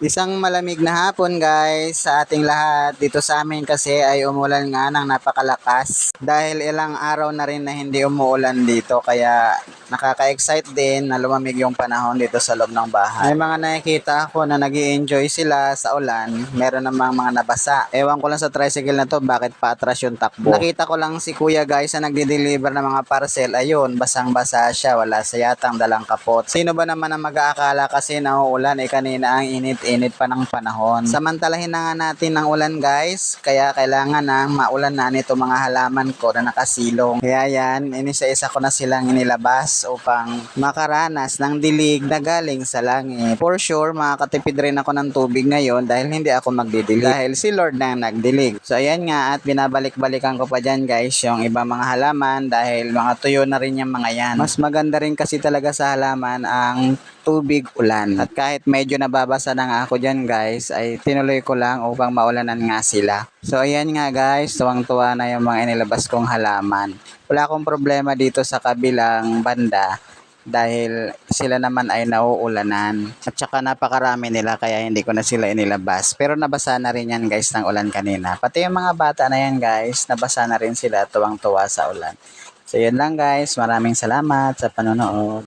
Isang malamig na hapon guys sa ating lahat. Dito sa amin kasi ay umulan nga ng napakalakas. Dahil ilang araw na rin na hindi umuulan dito kaya nakaka-excite din na lumamig yung panahon dito sa loob ng bahay. May mga nakikita ako na nag-i-enjoy sila sa ulan. Meron namang mga nabasa. Ewan ko lang sa tricycle na to bakit paatras yung takbo. Nakita ko lang si kuya guys na nagde-deliver ng mga parcel. Ayun, basang-basa siya. Wala sa yatang dalang kapot. Sino ba naman ang mag-aakala kasi na uulan kanina ang init pa ng panahon. Samantalahin na nga natin ng ulan guys, kaya kailangan na maulan na nito mga halaman ko na nakasilong. Kaya yan, inisa-isa ko na silang inilabas upang makaranas ng dilig na galing sa langit. For sure, makakatipid rin ako ng tubig ngayon dahil hindi ako magdidilig. Dahil si Lord na nagdilig. So ayan nga at binabalik-balikan ko pa dyan guys yung ibang mga halaman dahil mga tuyo na rin yung mga yan. Mas maganda rin kasi talaga sa halaman ang tubig ulan. At kahit medyo nababasa na nga ako dyan guys, ay tinuloy ko lang upang maulanan nga sila. So ayan nga guys, tuwang-tuwa na yung mga inilabas kong halaman. Wala akong problema dito sa kabilang banda dahil sila naman ay nauulanan. At saka napakarami nila kaya hindi ko na sila inilabas. Pero nabasa na rin yan guys ng ulan kanina. Pati yung mga bata na yan guys, nabasa na rin sila tuwang-tuwa sa ulan. So yun lang guys, maraming salamat sa panonood.